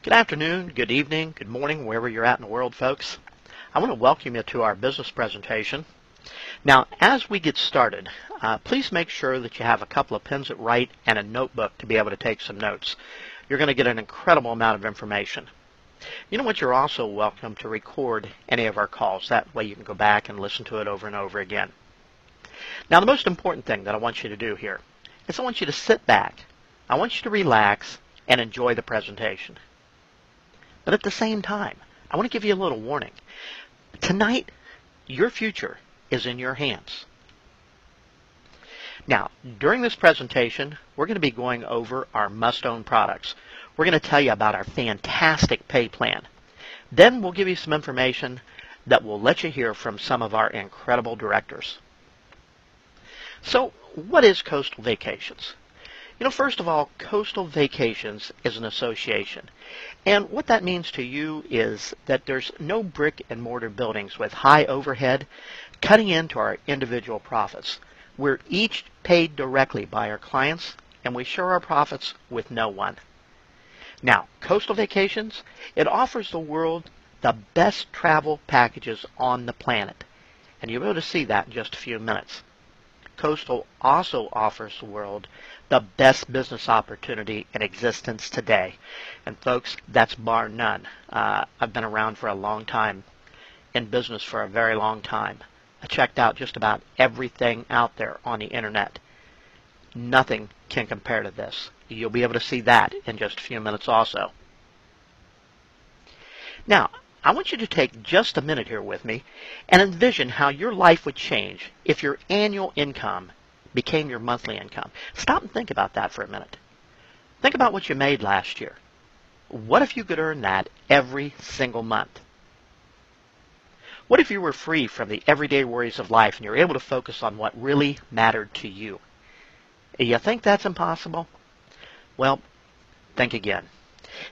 Good afternoon, good evening, good morning, wherever you're at in the world, folks. I want to welcome you to our business presentation. Now, as we get started, please make sure that you have a couple of pens at wright and a notebook to be able to take some notes. You're going to get an incredible amount of information. You know what? You're also welcome to record any of our calls. That way you can go back and listen to it over and over again. Now, the most important thing that I want you to do here is I want you to sit back. I want you to relax and enjoy the presentation. But at the same time, I want to give you a little warning. Tonight, your future is in your hands. Now, during this presentation, we're going to be going over our must-own products. We're going to tell you about our fantastic pay plan. Then we'll give you some information that will let you hear from some of our incredible directors. So, what is Coastal Vacations? You know, first of all, Coastal Vacations is an association. And what that means to you is that there's no brick and mortar buildings with high overhead cutting into our individual profits. We're each paid directly by our clients, and we share our profits with no one. Now, Coastal Vacations, it offers the world the best travel packages on the planet. And you'll be able to see that in just a few minutes. Coastal also offers the world the best business opportunity in existence today. And folks, that's bar none. I've been around for a long time, in business for a very long time. I checked out just about everything out there on the internet. Nothing can compare to this. You'll be able to see that in just a few minutes also. Now, I want you to take just a minute here with me and envision how your life would change if your annual income became your monthly income. Stop and think about that for a minute. Think about what you made last year. What if you could earn that every single month? What if you were free from the everyday worries of life and you're able to focus on what really mattered to you? You think that's impossible? Well, think again.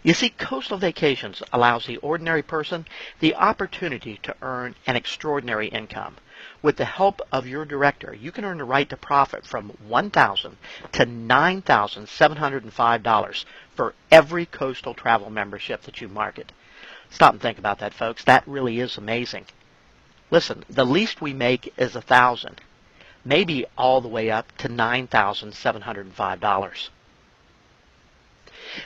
You see, Coastal Vacations allows the ordinary person the opportunity to earn an extraordinary income. With the help of your director, you can earn the right to profit from $1,000 to $9,705 for every Coastal travel membership that you market. Stop and think about that, folks. That really is amazing. Listen, the least we make is $1,000, maybe all the way up to $9,705.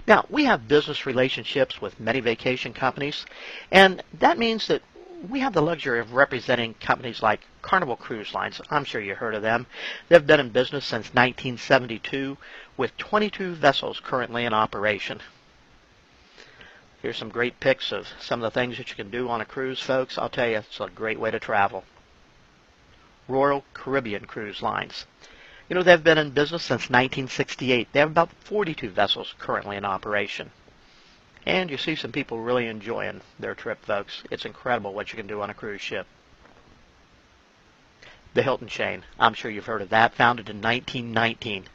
Now, we have business relationships with many vacation companies, and that means that we have the luxury of representing companies like Carnival Cruise Lines. I'm sure you heard of them. They've been in business since 1972 with 22 vessels currently in operation. Here's some great pics of some of the things that you can do on a cruise, folks. I'll tell you, it's a great way to travel. Royal Caribbean Cruise Lines. You know, they've been in business since 1968. They have about 42 vessels currently in operation. And you see some people really enjoying their trip, folks. It's incredible what you can do on a cruise ship. The Hilton chain, I'm sure you've heard of that, founded in 1919.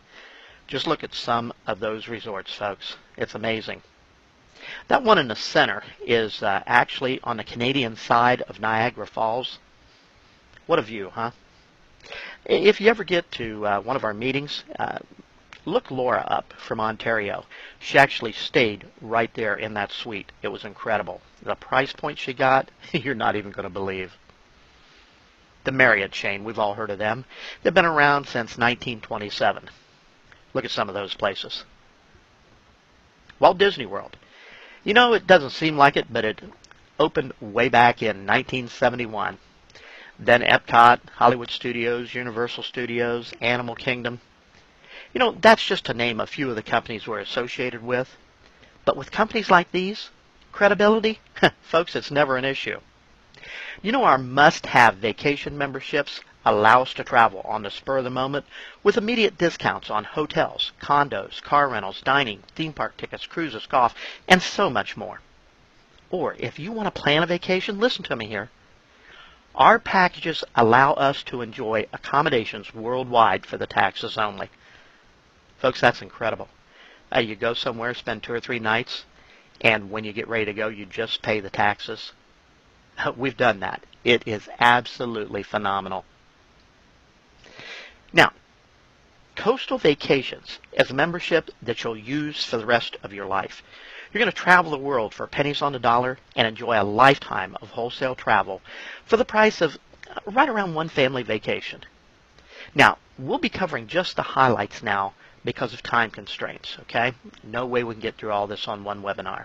Just look at some of those resorts, folks. It's amazing. That one in the center is actually on the Canadian side of Niagara Falls. What a view, huh? If you ever get to one of our meetings, look Laura up from Ontario. She actually stayed right there in that suite. It was incredible. The price point she got, you're not even going to believe. The Marriott chain, we've all heard of them. They've been around since 1927. Look at some of those places. Walt Disney World. You know, it doesn't seem like it, but it opened way back in 1971. Then Epcot, Hollywood Studios, Universal Studios, Animal Kingdom. You know, that's just to name a few of the companies we're associated with. But with companies like these, credibility, folks, it's never an issue. You know, our must-have vacation memberships allow us to travel on the spur of the moment with immediate discounts on hotels, condos, car rentals, dining, theme park tickets, cruises, golf, and so much more. Or if you want to plan a vacation, listen to me here. Our packages allow us to enjoy accommodations worldwide for the taxes only. Folks, that's incredible. You go somewhere, spend 2 or 3 nights, and when you get ready to go, you just pay the taxes. We've done that. It is absolutely phenomenal. Now, Coastal Vacations is a membership that you'll use for the rest of your life. You're going to travel the world for pennies on the dollar and enjoy a lifetime of wholesale travel for the price of right around one family vacation. Now, we'll be covering just the highlights now because of time constraints, okay? No way we can get through all this on one webinar.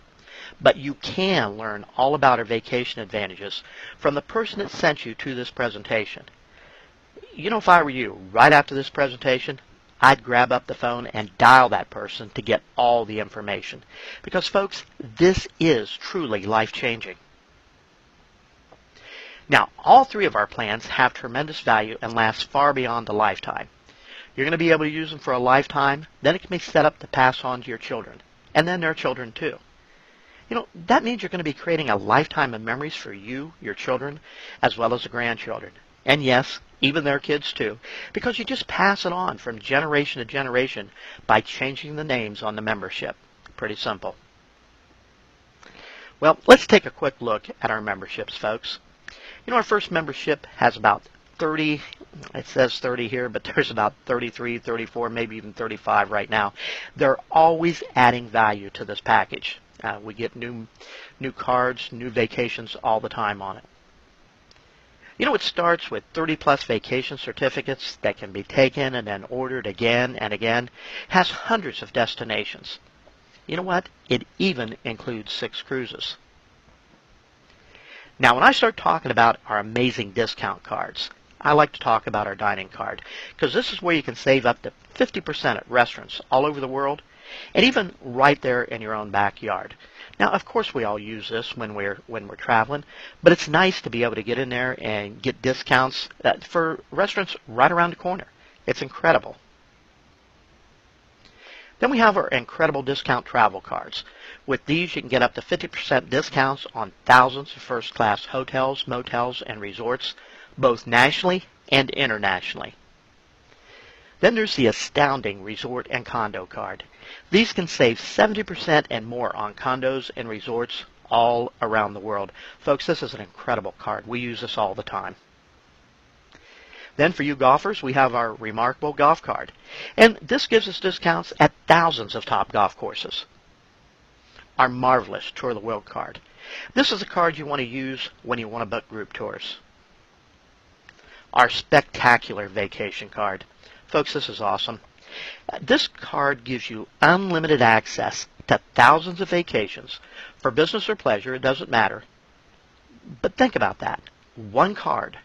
But you can learn all about our vacation advantages from the person that sent you to this presentation. You know, if I were you, right after this presentation, I'd grab up the phone and dial that person to get all the information. Because, folks, this is truly life-changing. Now, all three of our plans have tremendous value and last far beyond a lifetime. You're going to be able to use them for a lifetime, then it can be set up to pass on to your children, and then their children too. You know, that means you're going to be creating a lifetime of memories for you, your children, as well as the grandchildren. And yes, even their kids too, because you just pass it on from generation to generation by changing the names on the membership. Pretty simple. Well, let's take a quick look at our memberships, folks. You know, our first membership has about 30, it says 30 here, but there's about 33, 34, maybe even 35 right now. They're always adding value to this package. We get new cards, new vacations all the time on it. You know, it starts with 30-plus vacation certificates that can be taken and then ordered again and again. Has hundreds of destinations. You know what? It even includes 6 cruises. Now, when I start talking about our amazing discount cards, I like to talk about our dining card, because this is where you can save up to 50% at restaurants all over the world, and even right there in your own backyard. Now, of course, we all use this when we're traveling, but it's nice to be able to get in there and get discounts for restaurants right around the corner. It's incredible. Then we have our incredible discount travel cards. With these, you can get up to 50% discounts on thousands of first-class hotels, motels, and resorts, both nationally and internationally. Then there's the astounding resort and condo card. These can save 70% and more on condos and resorts all around the world. Folks, this is an incredible card. We use this all the time. Then for you golfers, we have our remarkable golf card. And this gives us discounts at thousands of top golf courses. Our marvelous Tour of the World card. This is a card you want to use when you want to book group tours. Our spectacular vacation card. Folks, this is awesome. This card gives you unlimited access to thousands of vacations for business or pleasure, it doesn't matter. But think about that. One card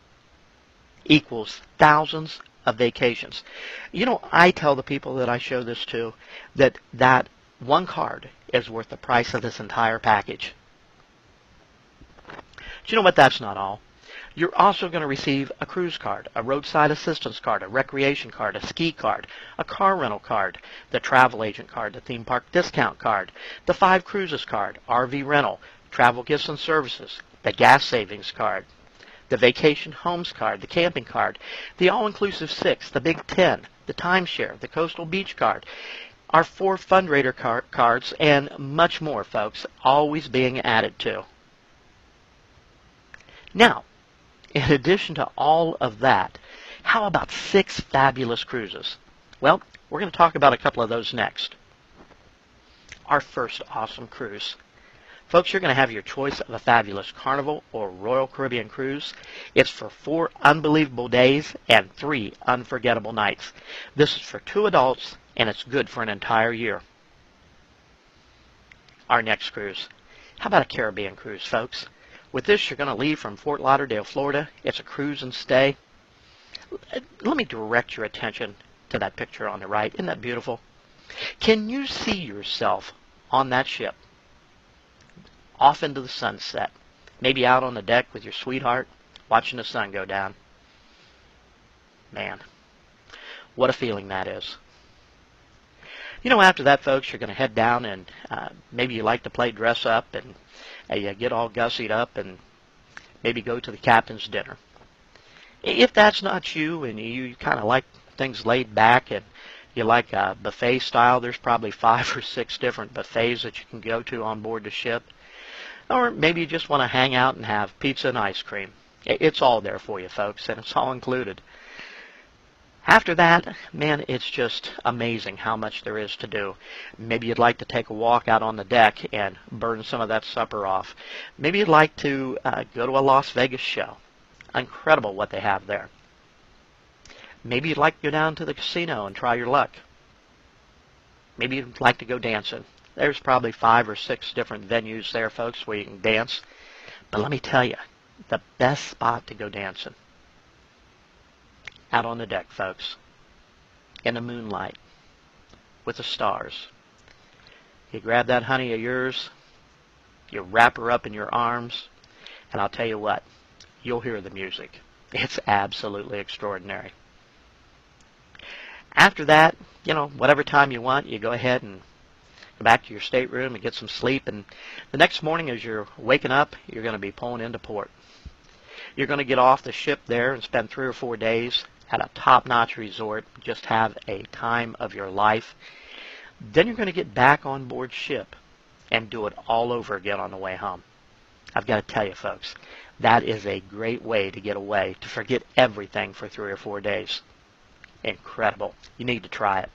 equals thousands of vacations. You know, I tell the people that I show this to that one card is worth the price of this entire package. Do you know what? That's not all. You're also going to receive a cruise card, a roadside assistance card, a recreation card, a ski card, a car rental card, the travel agent card, the theme park discount card, the 5 cruises card, RV rental, travel gifts and services, the gas savings card, the vacation homes card, the camping card, the all-inclusive 6, the Big 10, the timeshare, the coastal beach card, our 4 fundraiser cards, and much more, folks, always being added to. Now, in addition to all of that, how about 6 fabulous cruises? Well, we're going to talk about a couple of those next. Our first awesome cruise. Folks, you're going to have your choice of a fabulous Carnival or Royal Caribbean cruise. It's for 4 unbelievable days and 3 unforgettable nights. This is for 2 adults, and it's good for an entire year. Our next cruise. How about a Caribbean cruise, folks? With this, you're going to leave from Fort Lauderdale, Florida. It's a cruise and stay. Let me direct your attention to that picture on the right. Isn't that beautiful? Can you see yourself on that ship, off into the sunset, maybe out on the deck with your sweetheart, watching the sun go down? Man, what a feeling that is. You know, after that, folks, you're going to head down and maybe you like to play dress up and you get all gussied up and maybe go to the captain's dinner. If that's not you and you kind of like things laid back and you like a buffet style, there's probably 5 or 6 different buffets that you can go to on board the ship. Or maybe you just want to hang out and have pizza and ice cream. It's all there for you, folks, and it's all included. After that, man, it's just amazing how much there is to do. Maybe you'd like to take a walk out on the deck and burn some of that supper off. Maybe you'd like to go to a Las Vegas show. Incredible what they have there. Maybe you'd like to go down to the casino and try your luck. Maybe you'd like to go dancing. There's probably 5 or 6 different venues there, folks, where you can dance. But let me tell you, the best spot to go dancing, out on the deck, folks, in the moonlight, with the stars. You grab that honey of yours, you wrap her up in your arms, and I'll tell you what, you'll hear the music. It's absolutely extraordinary. After that, whatever time you want, you go ahead and go back to your stateroom and get some sleep. And the next morning as you're waking up, you're going to be pulling into port. You're going to get off the ship there and spend 3 or 4 days at a top-notch resort. Just have a time of your life. Then you're going to get back on board ship and do it all over again on the way home. I've got to tell you, folks, that is a great way to get away, to forget everything for 3 or 4 days. Incredible. You need to try it.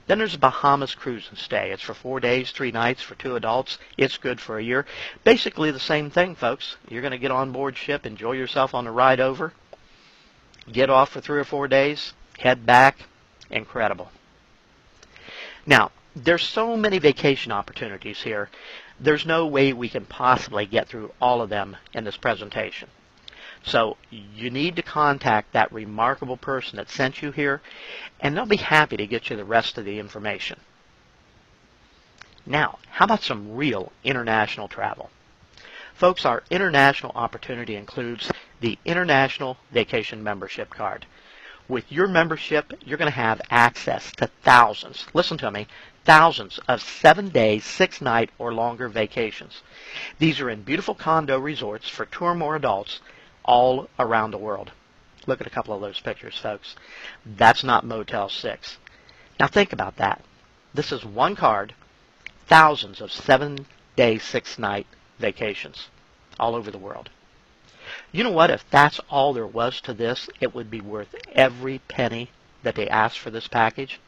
Then there's a Bahamas cruise and stay. It's for 4 days, 3 nights for 2 adults. It's good for a year. Basically the same thing, folks. You're going to get on board ship, enjoy yourself on the ride over, get off for 3 or 4 days, head back. Incredible. Now, there's so many vacation opportunities here. There's no way we can possibly get through all of them in this presentation. So you need to contact that remarkable person that sent you here, and they'll be happy to get you the rest of the information. Now, how about some real international travel? Folks, our international opportunity includes the International Vacation Membership Card. With your membership, you're going to have access to thousands, listen to me, thousands of 7-day, 6-night, or longer vacations. These are in beautiful condo resorts for 2 or more adults all around the world. Look at a couple of those pictures, folks. That's not Motel 6. Now think about that. This is one card, thousands of 7-day, 6-night vacations all over the world. You know what? If that's all there was to this, it would be worth every penny that they asked for this package.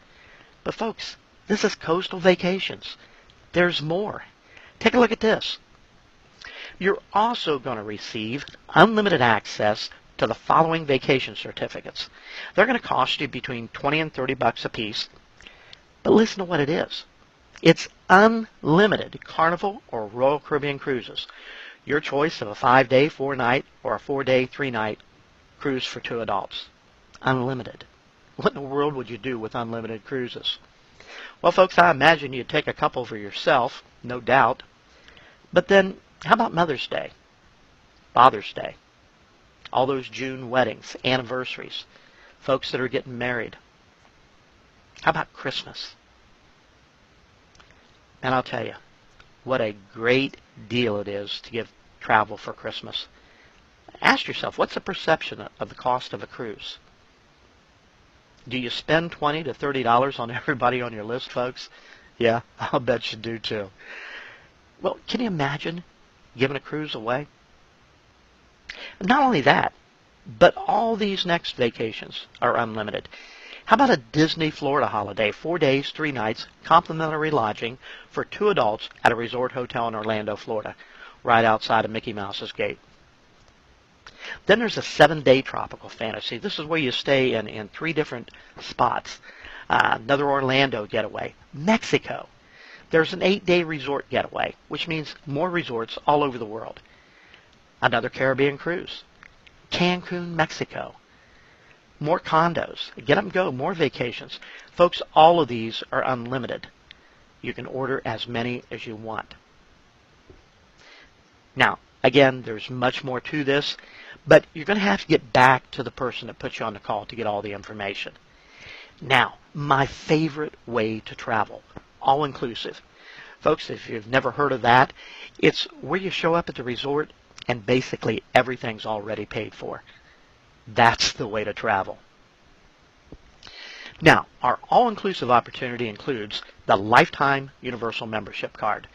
But folks, this is Coastal Vacations. There's more. Take a look at this. You're also going to receive unlimited access to the following vacation certificates. They're going to cost you between $20 and $30 a piece. But listen to what it is. It's unlimited Carnival or Royal Caribbean cruises. Your choice of a 5-day, 4-night, or a 4-day, 3-night cruise for 2 adults. Unlimited. What in the world would you do with unlimited cruises? Well, folks, I imagine you'd take a couple for yourself, no doubt. But then, how about Mother's Day, Father's Day, all those June weddings, anniversaries, folks that are getting married? How about Christmas? And I'll tell you, what a great deal it is to give travel for Christmas. Ask yourself, what's the perception of the cost of a cruise? Do you spend $20 to $30 on everybody on your list, folks? Yeah, I'll bet you do too. Well, can you imagine giving a cruise away? Not only that, but all these next vacations are unlimited. How about a Disney Florida holiday, 4 days, 3 nights, complimentary lodging for 2 adults at a resort hotel in Orlando, Florida, right outside of Mickey Mouse's gate? Then there's a 7-day tropical fantasy. This is where you stay in 3 different spots. Another Orlando getaway. Mexico. There's an 8-day resort getaway, which means more resorts all over the world. Another Caribbean cruise. Cancun, Mexico. More condos. Get up and go. More vacations. Folks, all of these are unlimited. You can order as many as you want. Now, again, there's much more to this, but you're going to have to get back to the person that put you on the call to get all the information. Now, my favorite way to travel, all-inclusive. Folks, if you've never heard of that, it's where you show up at the resort and basically everything's already paid for. That's the way to travel. Now, our all-inclusive opportunity includes the Lifetime Universal Membership Card.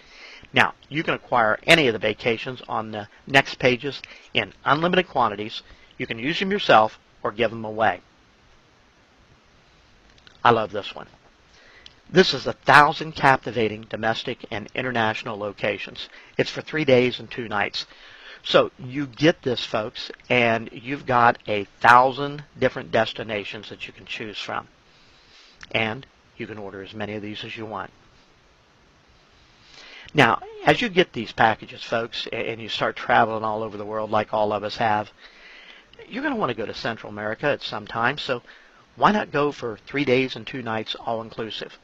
Now, you can acquire any of the vacations on the next pages in unlimited quantities. You can use them yourself, or give them away. I love this one. This is 1,000 captivating domestic and international locations. It's for 3 days and 2 nights. So you get this, folks, and you've got 1,000 different destinations that you can choose from. And you can order as many of these as you want. Now, as you get these packages, folks, and you start traveling all over the world like all of us have, you're going to want to go to Central America at some time. So why not go for 3 days and 2 nights all-inclusive?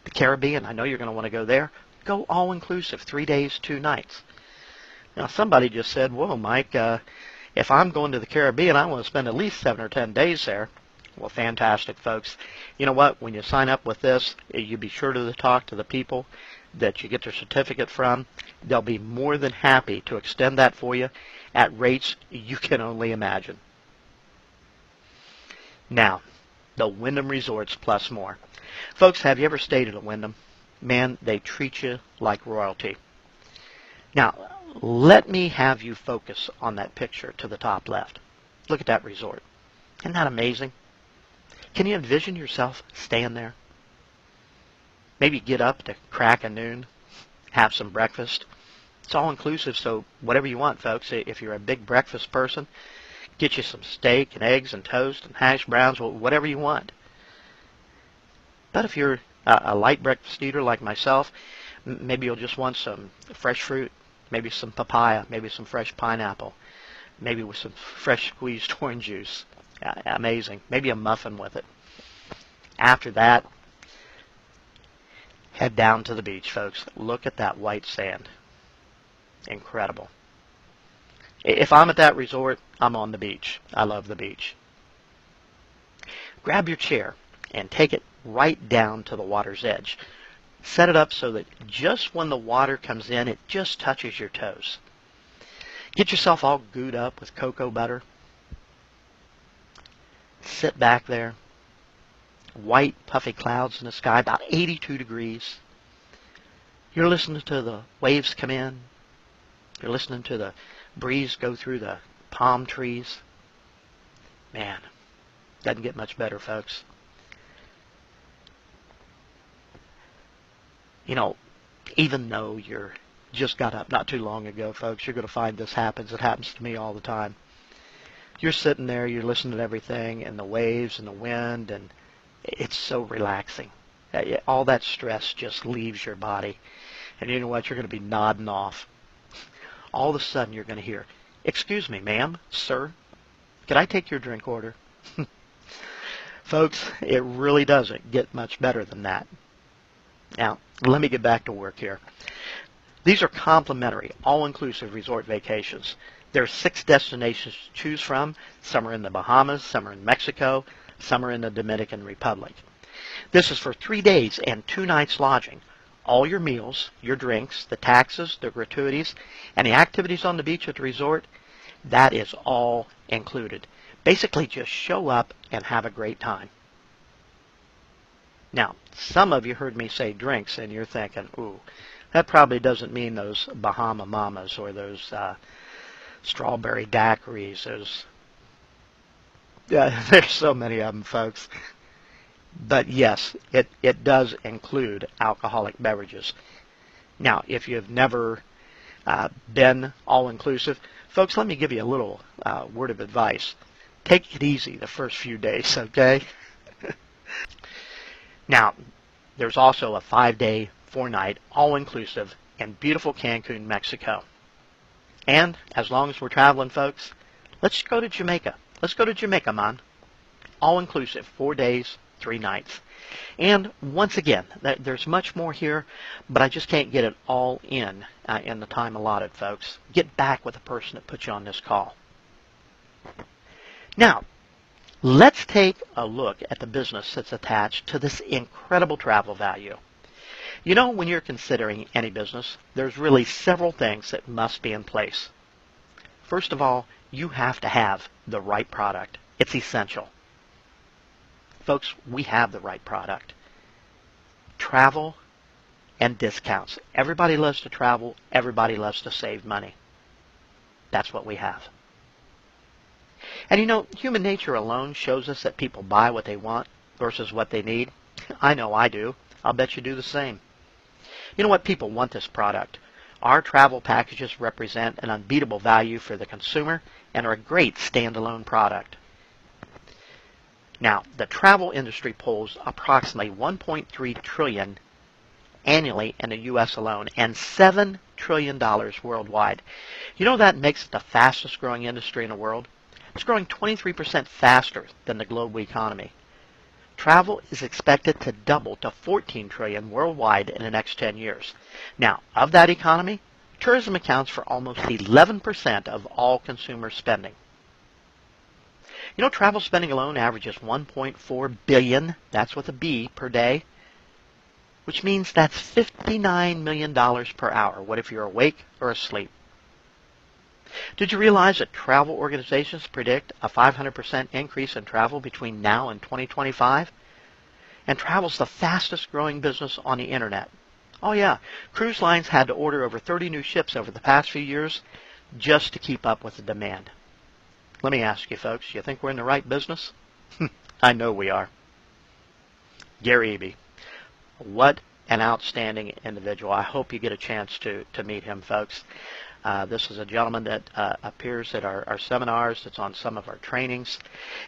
The Caribbean, I know you're going to want to go there. Go all-inclusive, 3 days, 2 nights. Now, somebody just said, whoa, Mike, if I'm going to the Caribbean, I want to spend at least 7 or 10 days there. Well, fantastic, folks. You know what? When you sign up with this, you be sure to talk to the people that you get their certificate from. They'll be more than happy to extend that for you at rates you can only imagine. Now, the Wyndham Resorts plus more. Folks, have you ever stayed at a Wyndham? Man, they treat you like royalty. Now, let me have you focus on that picture to the top left. Look at that resort. Isn't that amazing? Can you envision yourself staying there? Maybe get up to crack of noon, have some breakfast. It's all inclusive, so whatever you want, folks. If you're a big breakfast person, get you some steak and eggs and toast and hash browns, whatever you want. But if you're a light breakfast eater like myself, maybe you'll just want some fresh fruit, maybe some papaya, maybe some fresh pineapple, maybe with some fresh squeezed orange juice. Amazing. Maybe a muffin with it. After that, head down to the beach, folks. Look at that white sand. Incredible. If I'm at that resort, I'm on the beach. I love the beach. Grab your chair and take it right down to the water's edge. Set it up so that just when the water comes in, it just touches your toes. Get yourself all gooed up with cocoa butter. Sit back there. White, puffy clouds in the sky, about 82 degrees. You're listening to the waves come in. You're listening to the breeze go through the palm trees. Man, doesn't get much better, folks. You know, even though you're just got up not too long ago, folks, you're going to find this happens. It happens to me all the time. You're sitting there, you're listening to everything, and the waves and the wind, and it's so relaxing. All that stress just leaves your body. And you know what? You're going to be nodding off. All of a sudden, you're going to hear, "Excuse me, ma'am, sir, could I take your drink order?" Folks, it really doesn't get much better than that. Now, let me get back to work here. These are complimentary, all-inclusive resort vacations. There are 6 destinations to choose from. Some are in the Bahamas, some are in Mexico, some are in the Dominican Republic. This is for 3 days and 2 nights lodging. All your meals, your drinks, the taxes, the gratuities, and the activities on the beach at the resort, that is all included. Basically, just show up and have a great time. Now, some of you heard me say drinks, and you're thinking, ooh, that probably doesn't mean those Bahama Mamas or those strawberry daiquiris. There's so many of them, folks. But yes, it does include alcoholic beverages. Now, if you've never been all-inclusive, folks, let me give you a little word of advice. Take it easy the first few days, okay? Now, there's also a 5-day, 4-night, all-inclusive in beautiful Cancun, Mexico. And as long as we're traveling, folks, let's go to Jamaica. Let's go to Jamaica, man. All-inclusive, 4 days, 3 nights. And once again, there's much more here, but I just can't get it all in the time allotted, folks. Get back with the person that put you on this call. Now, let's take a look at the business that's attached to this incredible travel value. You know, when you're considering any business, there's really several things that must be in place. First of all, you have to have the right product. It's essential. Folks, we have the right product. Travel and discounts. Everybody loves to travel. Everybody loves to save money. That's what we have. And you know, human nature alone shows us that people buy what they want versus what they need. I know I do. I'll bet you do the same. You know what? People want this product. Our travel packages represent an unbeatable value for the consumer and are a great standalone product. Now, the travel industry pulls approximately $1.3 trillion annually in the U.S. alone and $7 trillion worldwide. You know that makes it the fastest growing industry in the world? It's growing 23% faster than the global economy. Travel is expected to double to $14 trillion worldwide in the next 10 years. Now, of that economy, tourism accounts for almost 11% of all consumer spending. You know, travel spending alone averages $1.4 billion, that's with a B, per day, which means that's $59 million per hour. What if you're awake or asleep? Did you realize that travel organizations predict a 500% increase in travel between now and 2025? And travel's the fastest growing business on the internet. Oh yeah, cruise lines had to order over 30 new ships over the past few years just to keep up with the demand. Let me ask you folks, you think we're in the right business? I know we are. Gary Eby. What an outstanding individual. I hope you get a chance to meet him, folks. This is a gentleman that appears at our seminars, that's on some of our trainings.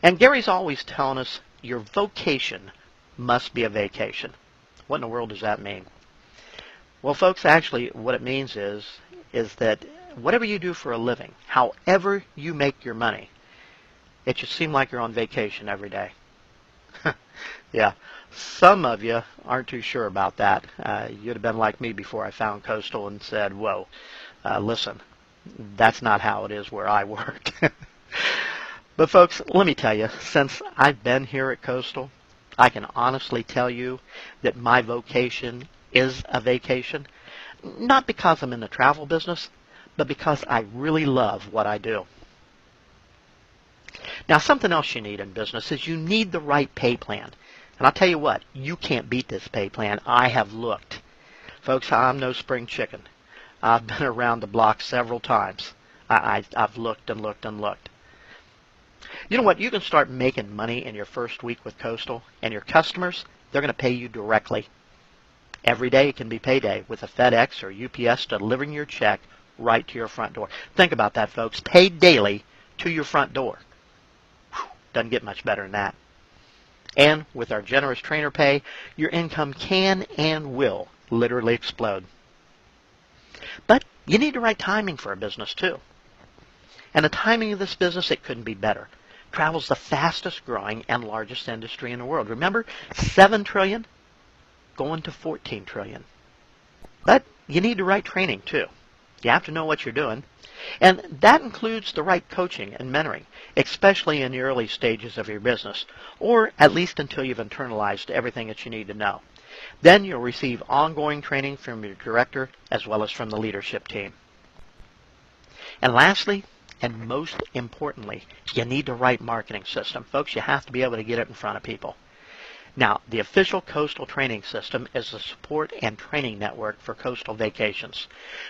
And Gary's always telling us your vocation must be a vacation. What in the world does that mean? Well, folks, actually what it means is that whatever you do for a living, however you make your money, it should seem like you're on vacation every day. Yeah, some of you aren't too sure about that. You'd have been like me before I found Coastal and said, whoa, listen, that's not how it is where I work. But folks, let me tell you, since I've been here at Coastal, I can honestly tell you that my vocation is a vacation. Not because I'm in the travel business, but because I really love what I do. Now, something else you need in business is you need the right pay plan. And I'll tell you what, you can't beat this pay plan. I have looked. Folks, I'm no spring chicken. I've been around the block several times. I've looked and looked and looked. You know what? You can start making money in your first week with Coastal, and your customers, they're going to pay you directly. Every day can be payday with a FedEx or UPS delivering your check right to your front door. Think about that, folks. Paid daily to your front door. Whew, doesn't get much better than that. And with our generous trainer pay, your income can and will literally explode. But you need the right timing for a business, too. And the timing of this business, it couldn't be better. Travel's the fastest growing and largest industry in the world. Remember, $7 trillion going to $14 trillion. But you need the right training, too. You have to know what you're doing. And that includes the right coaching and mentoring, especially in the early stages of your business, or at least until you've internalized everything that you need to know. Then you'll receive ongoing training from your director as well as from the leadership team. And lastly, and most importantly, you need the right marketing system. Folks, you have to be able to get it in front of people. Now, the official Coastal Training System is the support and training network for Coastal Vacations.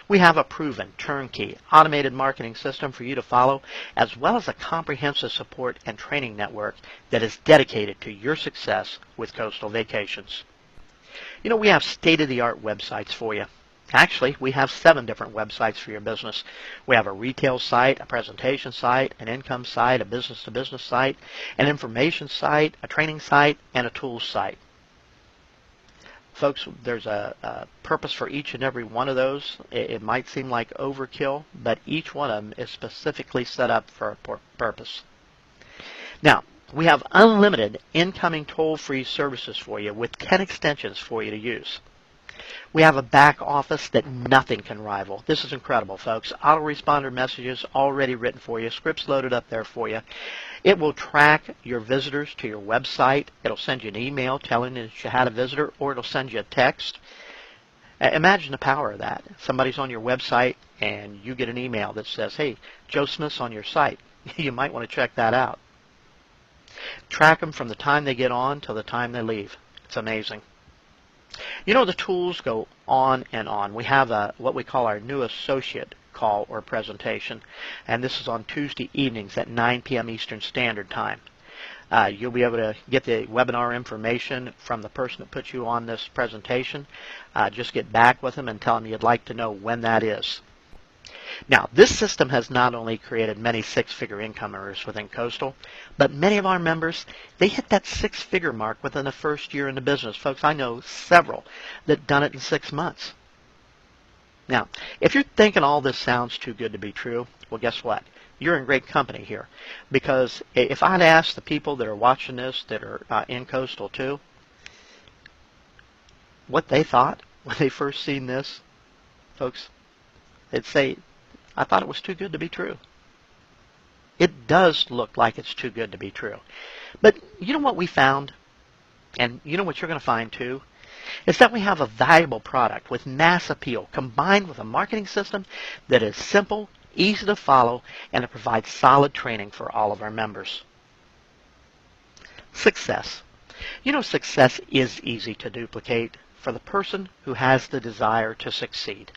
We have a proven, turnkey, automated marketing system for you to follow, as well as a comprehensive support and training network that is dedicated to your success with Coastal Vacations. You know, we have state-of-the-art websites for you. Actually, we have 7 different websites for your business. We have a retail site, a presentation site, an income site, a business-to-business site, an information site, a training site, and a tools site. Folks, there's a purpose for each and every one of those. It might seem like overkill, but each one of them is specifically set up for a purpose. Now, we have unlimited incoming toll-free services for you with 10 extensions for you to use. We have a back office that nothing can rival. This is incredible, folks. Autoresponder messages already written for you, scripts loaded up there for you. It will track your visitors to your website. It'll send you an email telling you that you had a visitor, or it'll send you a text. Imagine the power of that. Somebody's on your website and you get an email that says, hey, Joe Smith's on your site. You might want to check that out. Track them from the time they get on till the time they leave. It's amazing. You know, the tools go on and on. We have what we call our new associate call or presentation. And this is on Tuesday evenings at 9 p.m. Eastern Standard Time. You'll be able to get the webinar information from the person that put you on this presentation. Just get back with them and tell them you'd like to know when that is. Now, this system has not only created many six-figure income earners within Coastal, but many of our members, they hit that six-figure mark within the first year in the business. Folks, I know several that done it in 6 months. Now, if you're thinking all this sounds too good to be true, well, guess what? You're in great company here. Because if I'd asked the people that are watching this, that are in Coastal too, what they thought when they first seen this, folks, they'd say, I thought it was too good to be true. It does look like it's too good to be true. But you know what we found? And you know what you're going to find too? Is that we have a valuable product with mass appeal combined with a marketing system that is simple, easy to follow, and it provides solid training for all of our members. Success. You know, success is easy to duplicate for the person who has the desire to succeed.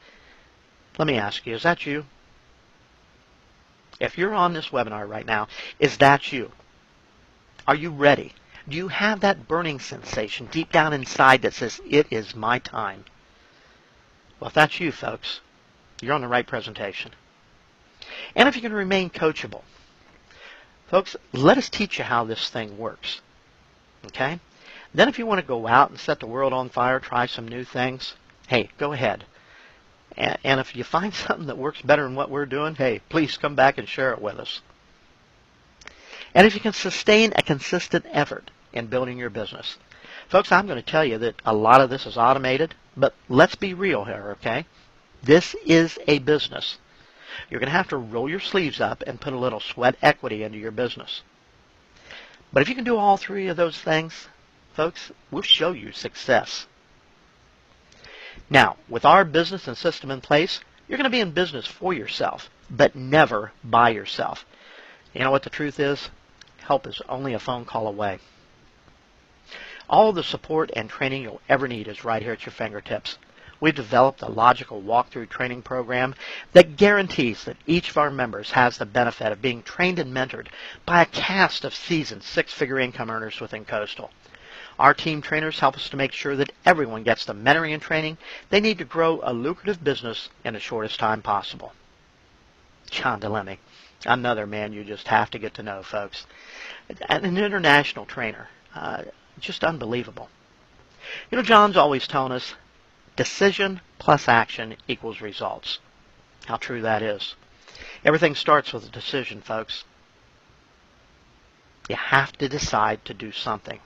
Let me ask you, is that you? If you're on this webinar right now, is that you? Are you ready? Do you have that burning sensation deep down inside that says, it is my time? Well, if that's you, folks, you're on the right presentation. And if you can remain coachable, folks, let us teach you how this thing works. Okay? Then if you want to go out and set the world on fire, try some new things, hey, go ahead. And if you find something that works better than what we're doing, hey, please come back and share it with us. And if you can sustain a consistent effort in building your business. Folks, I'm going to tell you that a lot of this is automated, but let's be real here, okay? This is a business. You're going to have to roll your sleeves up and put a little sweat equity into your business. But if you can do all three of those things, folks, we'll show you success. Now, with our business and system in place, you're going to be in business for yourself, but never by yourself. You know what the truth is? Help is only a phone call away. All the support and training you'll ever need is right here at your fingertips. We've developed a logical walkthrough training program that guarantees that each of our members has the benefit of being trained and mentored by a cast of seasoned six-figure income earners within Coastal. Our team trainers help us to make sure that everyone gets the mentoring and training they need to grow a lucrative business in the shortest time possible. John Delemy, another man you just have to get to know, folks. An international trainer. Just unbelievable. You know, John's always telling us decision plus action equals results. How true that is. Everything starts with a decision, folks. You have to decide to do something.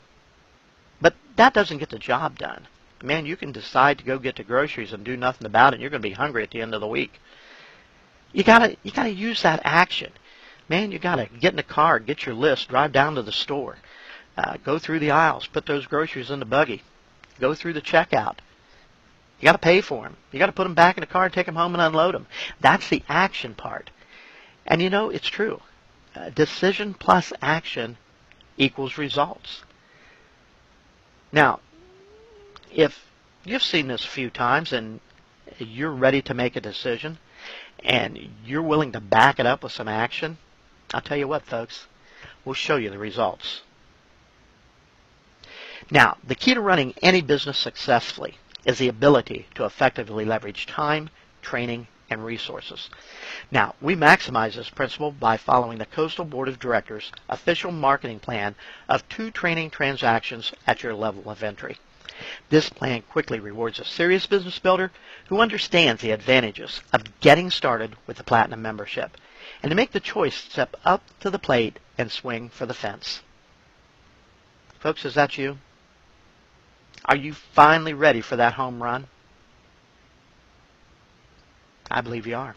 But that doesn't get the job done. Man, you can decide to go get the groceries and do nothing about it, and you're going to be hungry at the end of the week. You gotta use that action. Man, you gotta get in the car, get your list, drive down to the store, go through the aisles, put those groceries in the buggy, go through the checkout. You gotta pay for them. You gotta put them back in the car and take them home and unload them. That's the action part. And you know, it's true. Decision plus action equals results. Now, if you've seen this a few times and you're ready to make a decision and you're willing to back it up with some action, I'll tell you what, folks, we'll show you the results. Now, the key to running any business successfully is the ability to effectively leverage time, training, and resources. Now, we maximize this principle by following the Coastal Board of Directors' official marketing plan of 2 training transactions at your level of entry. This plan quickly rewards a serious business builder who understands the advantages of getting started with the Platinum membership and to make the choice to step up to the plate and swing for the fence. Folks, is that you? Are you finally ready for that home run? I believe you are.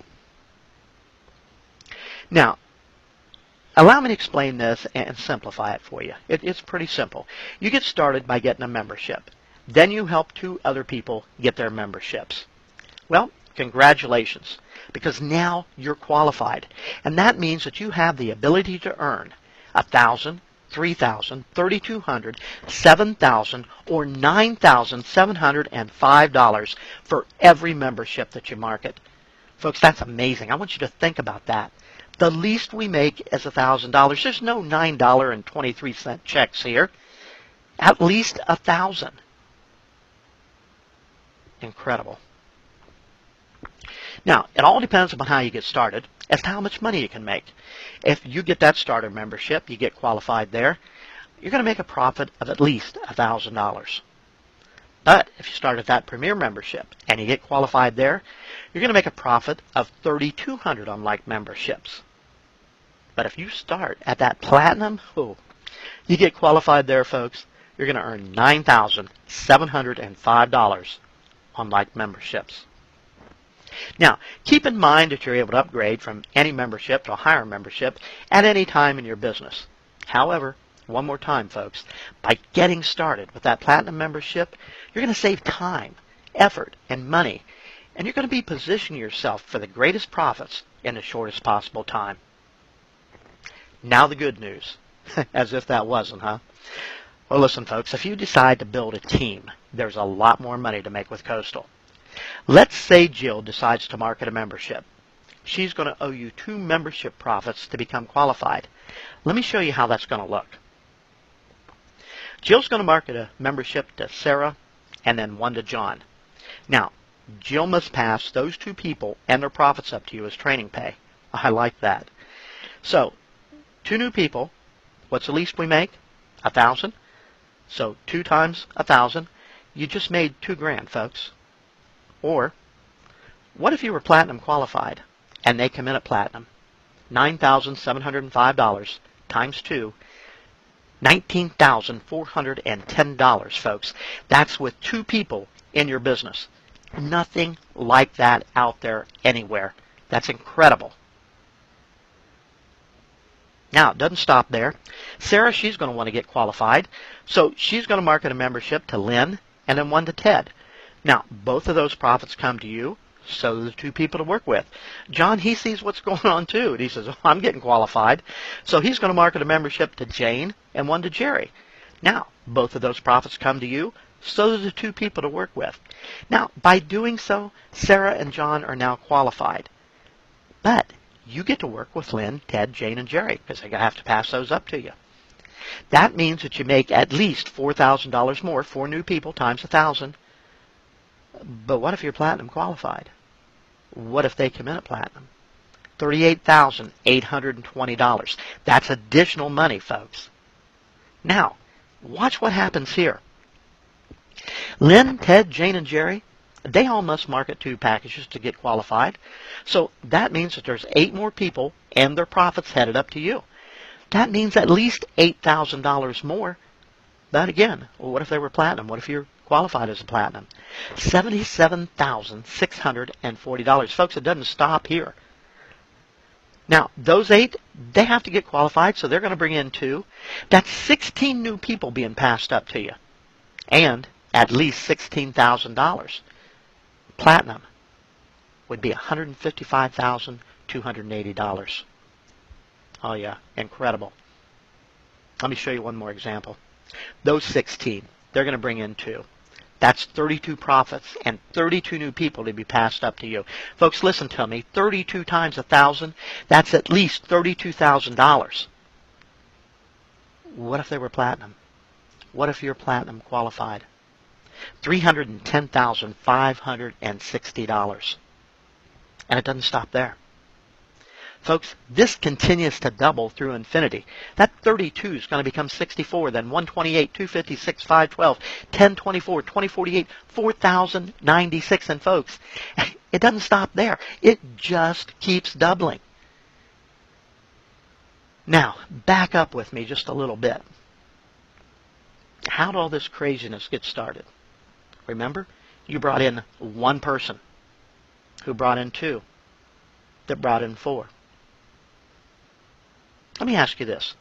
Now, allow me to explain this and simplify it for you. It's pretty simple. You get started by getting a membership. Then you help 2 other people get their memberships. Well, congratulations, because now you're qualified. And that means that you have the ability to earn $1,000, $3,000, $3,200, $7,000, or $9,705 for every membership that you market. Folks, that's amazing. I want you to think about that. The least we make is $1,000. There's no $9.23 checks here. At least $1,000. Incredible. Now, it all depends upon how you get started as to how much money you can make. If you get that starter membership, you get qualified there, you're going to make a profit of at least $1,000. But if you start at that premier membership and you get qualified there, you're going to make a profit of $3,200 on like memberships. But if you start at that platinum, you get qualified there, folks, you're going to earn $9,705 on like memberships. Now, keep in mind that you're able to upgrade from any membership to a higher membership at any time in your business. However, one more time, folks, by getting started with that platinum membership, you're going to save time, effort, and money, and you're going to be positioning yourself for the greatest profits in the shortest possible time. Now the good news. As if that wasn't, huh? Well, listen, folks, if you decide to build a team, there's a lot more money to make with Coastal. Let's say Jill decides to market a membership. She's going to owe you 2 membership profits to become qualified. Let me show you how that's going to look. Jill's going to market a membership to Sarah and then one to John. Now, Jill must pass those 2 people and their profits up to you as training pay. I like that. So, 2 new people, what's the least we make? $1,000. So 2 times $1,000, you just made $2,000, folks. Or, what if you were platinum qualified and they come in at platinum? $9,705 times 2, $19,410, folks. That's with 2 people in your business. Nothing like that out there anywhere. That's incredible. Now, it doesn't stop there. Sarah, she's going to want to get qualified, so she's going to market a membership to Lynn and then one to Ted. Now, both of those profits come to you, so do the 2 people to work with. John, he sees what's going on too, and he says, I'm getting qualified. So he's going to market a membership to Jane and one to Jerry. Now, both of those profits come to you, so do the 2 people to work with. Now, by doing so, Sarah and John are now qualified. But you get to work with Lynn, Ted, Jane, and Jerry, because they have to pass those up to you. That means that you make at least $4,000 more, 4 new people times 1,000. But what if you're platinum qualified? What if they come in at platinum? $38,820. That's additional money, folks. Now, watch what happens here. Lynn, Ted, Jane, and Jerry, they all must market 2 packages to get qualified. So that means that there's 8 more people and their profits headed up to you. That means at least $8,000 more. But again, what if they were platinum? What if you're qualified as a platinum? $77,640. Folks, it doesn't stop here. Now, those 8, they have to get qualified, so they're going to bring in 2. That's 16 new people being passed up to you. And at least $16,000. Platinum would be $155,280. Oh yeah, incredible. Let me show you one more example. Those 16, they're going to bring in 2. That's 32 profits and 32 new people to be passed up to you. Folks, listen to me. 32 times 1,000, that's at least $32,000. What if they were platinum? What if you're platinum qualified? $310,560. And it doesn't stop there. Folks, this continues to double through infinity. That 32 is going to become 64, then 128, 256, 512, 1024, 2048, 4,096. And folks, it doesn't stop there. It just keeps doubling. Now, back up with me just a little bit. How did all this craziness get started? Remember, you brought in 1 person who brought in 2 that brought in 4. Let me ask you this.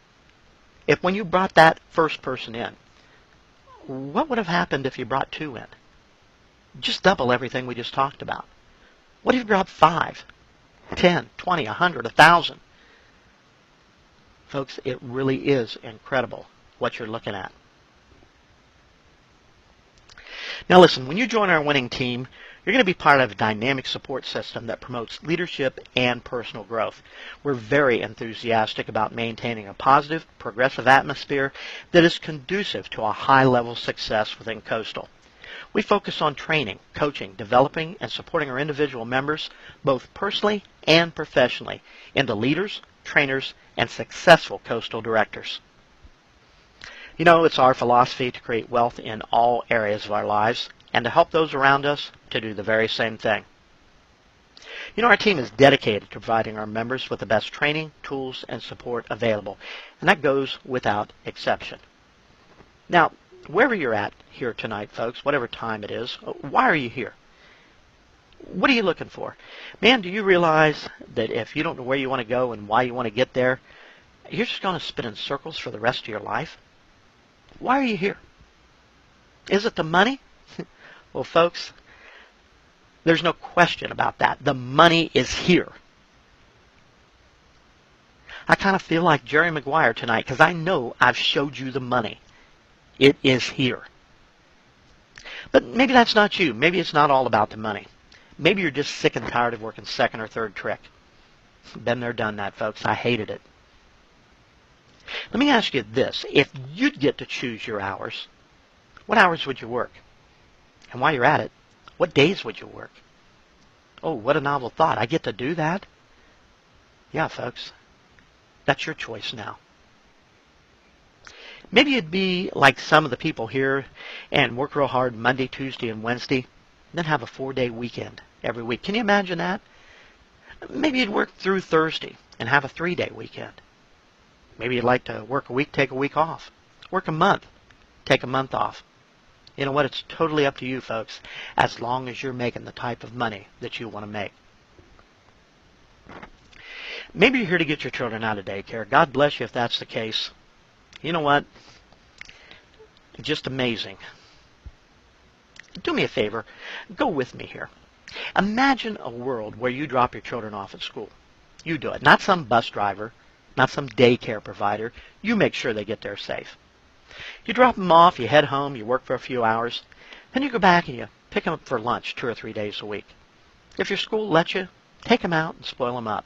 If when you brought that first person in, what would have happened if you brought 2 in? Just double everything we just talked about. What if you brought 5, 10, 20, 100, 1,000? Folks, it really is incredible what you're looking at. Now listen, when you join our winning team, you're going to be part of a dynamic support system that promotes leadership and personal growth. We're very enthusiastic about maintaining a positive, progressive atmosphere that is conducive to a high level of success within Coastal. We focus on training, coaching, developing, and supporting our individual members, both personally and professionally, into leaders, trainers, and successful Coastal directors. You know, it's our philosophy to create wealth in all areas of our lives and to help those around us to do the very same thing. You know, our team is dedicated to providing our members with the best training, tools, and support available, and that goes without exception. Now, wherever you're at here tonight, folks, whatever time it is, why are you here? What are you looking for? Man, do you realize that if you don't know where you want to go and why you want to get there, you're just going to spin in circles for the rest of your life? Why are you here? Is it the money? Well, folks, there's no question about that. The money is here. I kind of feel like Jerry Maguire tonight because I know I've showed you the money. It is here. But maybe that's not you. Maybe it's not all about the money. Maybe you're just sick and tired of working second or third trick. Been there, done that, folks. I hated it. Let me ask you this. If you'd get to choose your hours, what hours would you work? And while you're at it, what days would you work? Oh, what a novel thought. I get to do that? Yeah, folks. That's your choice now. Maybe you'd be like some of the people here and work real hard Monday, Tuesday, and Wednesday, and then have a 4-day weekend every week. Can you imagine that? Maybe you'd work through Thursday and have a 3-day weekend. Maybe you'd like to work a week, take a week off. Work a month, take a month off. You know what? It's totally up to you, folks, as long as you're making the type of money that you want to make. Maybe you're here to get your children out of daycare. God bless you if that's the case. You know what? Just amazing. Do me a favor. Go with me here. Imagine a world where you drop your children off at school. You do it. Not some bus driver, not some daycare provider. You make sure they get there safe. You drop them off, you head home, you work for a few hours, then you go back and you pick them up for lunch 2 or 3 days a week. If your school lets you, take them out and spoil them up.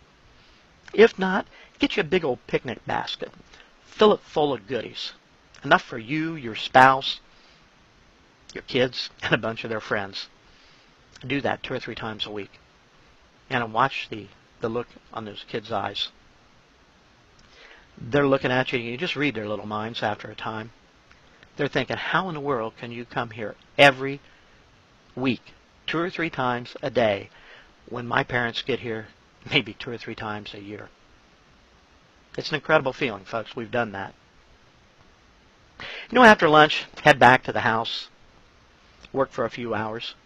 If not, get you a big old picnic basket. Fill it full of goodies. Enough for you, your spouse, your kids, and a bunch of their friends. Do that 2 or 3 times a week. And watch the look on those kids' eyes. They're looking at you, and you just read their little minds after a time. They're thinking, how in the world can you come here every week, 2 or 3 times a day, when my parents get here maybe 2 or 3 times a year? It's an incredible feeling, folks. We've done that. You know, after lunch, head back to the house, work for a few hours.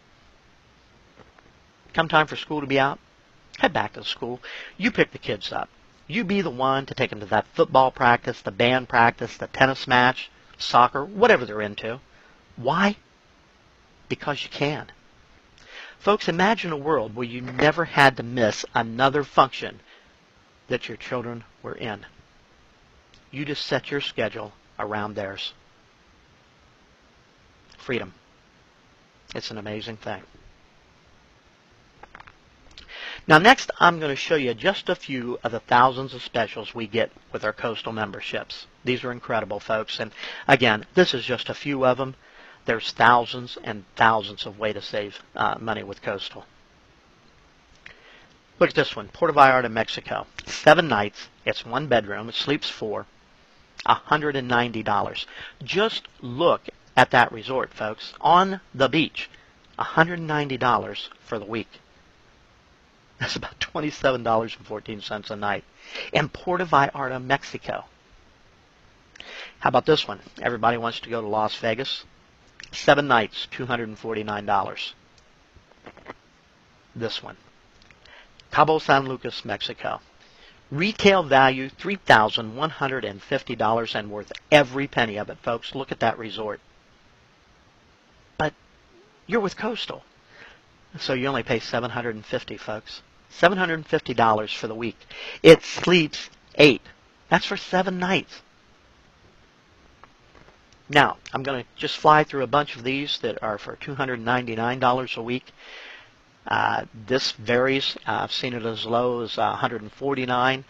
Come time for school to be out, head back to the school. You pick the kids up. You be the one to take them to that football practice, the band practice, the tennis match, soccer, whatever they're into. Why? Because you can. Folks, imagine a world where you never had to miss another function that your children were in. You just set your schedule around theirs. Freedom. It's an amazing thing. Now next, I'm going to show you just a few of the thousands of specials we get with our Coastal memberships. These are incredible, folks. And again, this is just a few of them. There's thousands and thousands of ways to save money with Coastal. Look at this one, Puerto Vallarta, Mexico. 7 nights. It's 1 bedroom. It sleeps 4. $190. Just look at that resort, folks. On the beach. $190 for the week. That's about $27.14 a night. In Puerto Vallarta, Mexico. How about this one? Everybody wants to go to Las Vegas. 7 nights, $249. This one. Cabo San Lucas, Mexico. Retail value, $3,150 and worth every penny of it, folks. Look at that resort. But you're with Coastal. So you only pay $750, folks. $750 for the week. It sleeps 8. That's for 7 nights. Now, I'm going to just fly through a bunch of these that are for $299 a week. This varies. I've seen it as low as $149.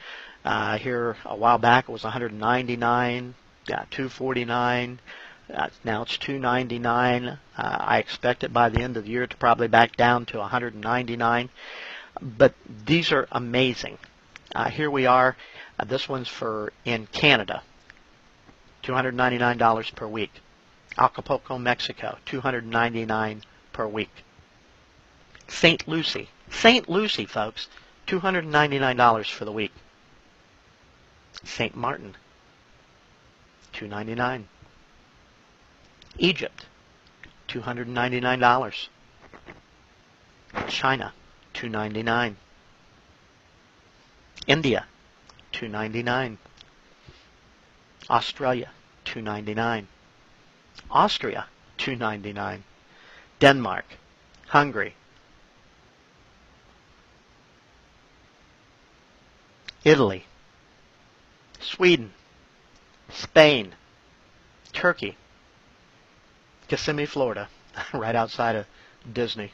Here a while back it was $199, $249. Now it's $299. I expect it by the end of the year to probably back down to $199. But these are amazing. Here we are. This one's for in Canada, $299 per week. Acapulco, Mexico, $299 per week. St. Lucie, folks, $299 for the week. St. Martin, $299. Egypt, $299. China, $299. India, $299. Australia, $299. Austria, $299. Denmark, Hungary, Italy, Sweden, Spain, Turkey, Kissimmee, Florida, right outside of Disney.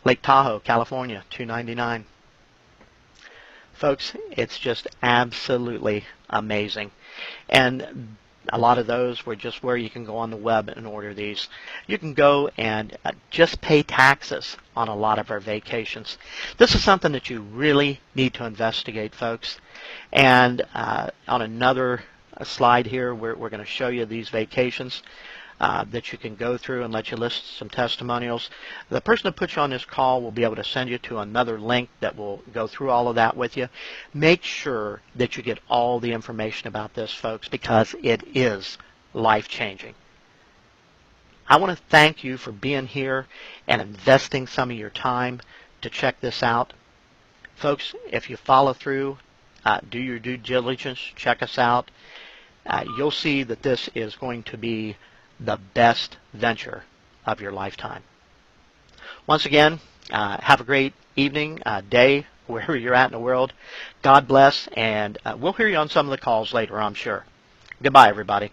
Lake Tahoe, California, $299. Folks, it's just absolutely amazing. And a lot of those were just where you can go on the web and order these. You can go and just pay taxes on a lot of our vacations. This is something that you really need to investigate, folks. And on another slide here, we're going to show you these vacations that you can go through and let you list some testimonials. The person that puts you on this call will be able to send you to another link that will go through all of that with you. Make sure that you get all the information about this, folks, because it is life-changing. I want to thank you for being here and investing some of your time to check this out. Folks, if you follow through, do your due diligence, check us out, you'll see that this is going to be the best venture of your lifetime. Once again, have a great evening, day, wherever you're at in the world. God bless, and we'll hear you on some of the calls later, I'm sure. Goodbye, everybody.